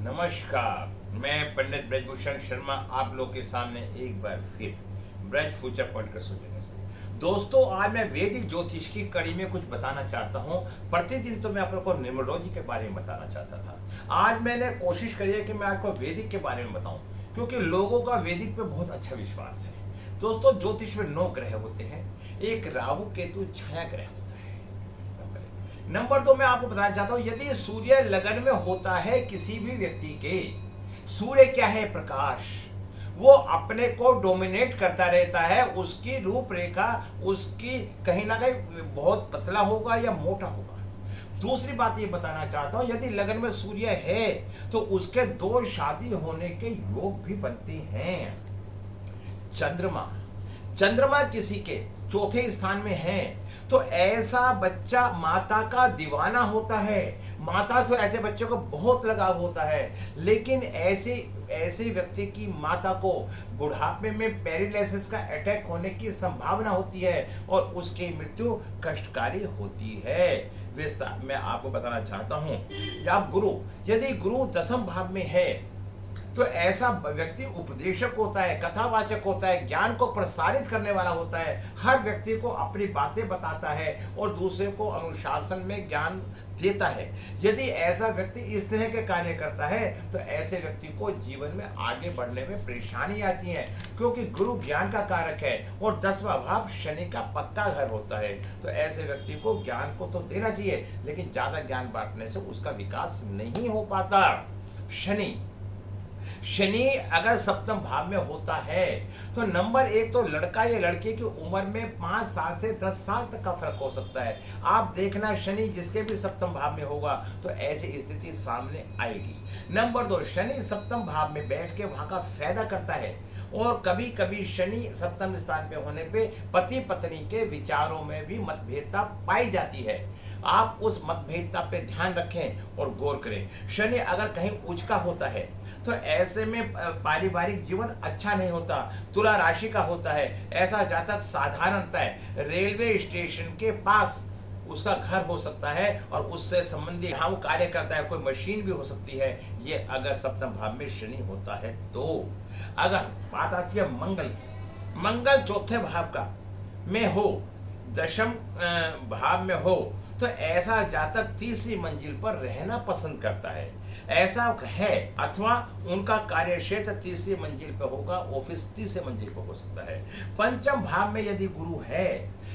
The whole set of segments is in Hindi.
नमस्कार, मैं पंडित ब्रजभूषण शर्मा आप लोग के सामने एक बार फिर ब्रज फ्यूचर पॉइंट का सोचने से। दोस्तों, आज मैं वैदिक ज्योतिष की कड़ी में कुछ बताना चाहता हूँ। प्रतिदिन तो मैं आप लोग को न्यूमरोलॉजी के बारे में बताना चाहता था। आज मैंने कोशिश करी है कि मैं आपको वैदिक के बारे में बताऊं, क्योंकि लोगों का वैदिक पे बहुत अच्छा विश्वास है। दोस्तों, ज्योतिष में 9 ग्रह होते हैं। एक राहु केतु छाया ग्रह होता है। नंबर 2 मैं आपको बताना चाहता हूं, यदि सूर्य लगन में होता है किसी भी व्यक्ति के, सूर्य क्या है? प्रकाश। वो अपने को डोमिनेट करता रहता है। उसकी रूपरेखा उसकी कहीं ना कहीं बहुत पतला होगा या मोटा होगा। दूसरी बात ये बताना चाहता हूं, यदि लगन में सूर्य है तो उसके 2 शादी होने के योग भी बनते हैं। चंद्रमा चंद्रमा किसी के चौथे स्थान में है तो ऐसा बच्चा माता का दीवाना होता है। माता से ऐसे बच्चे को बहुत लगाव होता है, लेकिन ऐसे व्यक्ति की माता को बुढ़ापे में पैरालिसिस का अटैक होने की संभावना होती है और उसकी मृत्यु कष्टकारी होती है। मैं आपको बताना चाहता हूं, यदि गुरु 10वें भाव में है तो ऐसा व्यक्ति उपदेशक होता है, कथावाचक होता है, ज्ञान को प्रसारित करने वाला होता है। हर व्यक्ति को अपनी बातें बताता है और दूसरे को अनुशासन में ज्ञान देता है। यदि ऐसा व्यक्ति इस तरह के कार्य करता है तो ऐसे व्यक्ति को जीवन में आगे बढ़ने में परेशानी आती है, क्योंकि गुरु ज्ञान का कारक है और 10वां भाव शनि का पक्का घर होता है। तो ऐसे व्यक्ति को ज्ञान को तो देना चाहिए, लेकिन ज्यादा ज्ञान बांटने से उसका विकास नहीं हो पाता। शनि अगर 7वें भाव में होता है तो नंबर 1 तो लड़का या लड़की की उम्र में 5 साल से 10 साल तक का फर्क हो सकता है। आप देखना, शनि जिसके भी 7वें भाव में होगा तो ऐसी स्थिति सामने आएगी। नंबर 2, शनि 7वें भाव में बैठ के वहां का फायदा करता है और कभी कभी शनि 7वें स्थान पे होने पे पति पत्नी के विचारों में भी मतभेदता पाई जाती है। आप उस मतभेदता पे ध्यान रखें और गौर करें। शनि अगर कहीं उच्च का होता है तो ऐसे में पारिवारिक जीवन अच्छा नहीं होता। तुला राशि का होता है, ऐसा जातक साधारणतः रेलवे स्टेशन के पास उसका घर हो सकता है और उससे संबंधित जहां वो कार्य करता है कोई मशीन भी हो सकती है। ये अगर 7वें भाव में शनि होता है तो। अगर बात आती है मंगल की, मंगल 4थे भाव का में हो, 10वें भाव में हो तो ऐसा जातक तीसरी मंजिल पर रहना पसंद करता है। ऐसा है, अथवा उनका कार्य क्षेत्र तीसरी मंजिल पे होगा, ऑफिस तीसरी मंजिल पर हो सकता है। 5वें भाव में यदि गुरु है,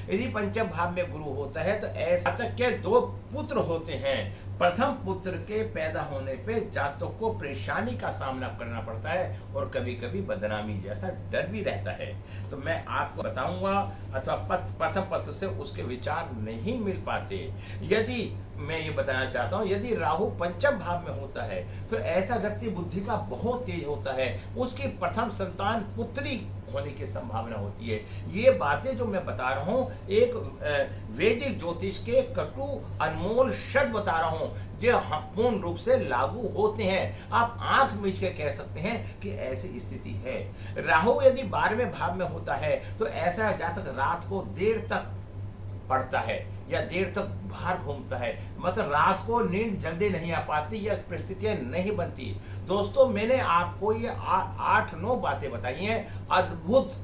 यदि 5वें भाव में गुरु होता है तो ऐसा जातक के 2 पुत्र होते हैं। प्रथम पुत्र के पैदा होने पे जातक को परेशानी का सामना करना पड़ता है और कभी कभी बदनामी जैसा डर भी रहता है। तो मैं आपको बताऊंगा, अथवा प्रथम पत्र से उसके विचार नहीं मिल पाते। यदि मैं ये बताना चाहता हूँ, यदि राहु 5वें भाव में होता है तो ऐसा व्यक्ति बुद्धि का बहुत तेज होता है। उसकी प्रथम संतान पुत्री होने की संभावना होती है। ये बातें जो मैं बता रहा हूँ एक वैदिक ज्योतिष के कटु अनमोल शब्द बता रहा हूँ जो पूर्ण रूप से लागू होते हैं। आप आंख मीच के कह सकते हैं कि ऐसी स्थिति है। राहु यदि 12वें भाव में होता है तो ऐसा जातक रात को देर तक पढ़ता है या देर तक बाहर घूमता है, मतलब रात को नींद जल्दी नहीं आ पाती या परिस्थितियां नहीं बनती। दोस्तों, मैंने आपको ये 8-9 बातें बताई हैं, अद्भुत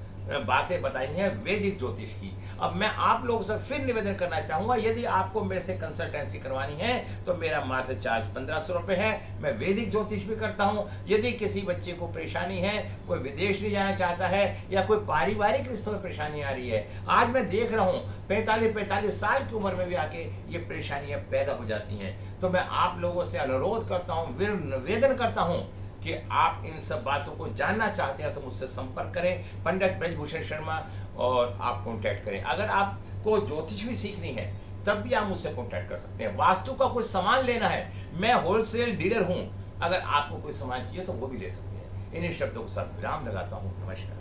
बातें बताई हैं वैदिक ज्योतिष की। अब मैं आप लोगों से फिर निवेदन करना चाहूंगा, यदि आपको मेरे से कंसल्टेंसी करवानी है तो मेरा मात्र चार्ज 1500 रुपए है। मैं वैदिक ज्योतिष भी करता हूं। यदि किसी बच्चे को परेशानी है, कोई विदेश नहीं जाना चाहता है या कोई पारिवारिक रिश्तों में परेशानी आ रही है, आज मैं देख रहा हूँ 45 साल की उम्र में भी आके ये परेशानियां पैदा हो जाती हैं। तो मैं आप लोगों से अनुरोध करता हूँ, निवेदन करता हूँ कि आप इन सब बातों को जानना चाहते हैं तो मुझसे संपर्क करें, पंडित ब्रजभूषण शर्मा, और आप कॉन्टैक्ट करें। अगर आपको ज्योतिष भी सीखनी है तब भी आप मुझसे कॉन्टैक्ट कर सकते हैं। वास्तु का कोई सामान लेना है, मैं होलसेल डीलर हूं, अगर आपको कोई सामान चाहिए तो वो भी ले सकते हैं। इन्हीं शब्दों के साथ विराम लगाता हूं। नमस्कार।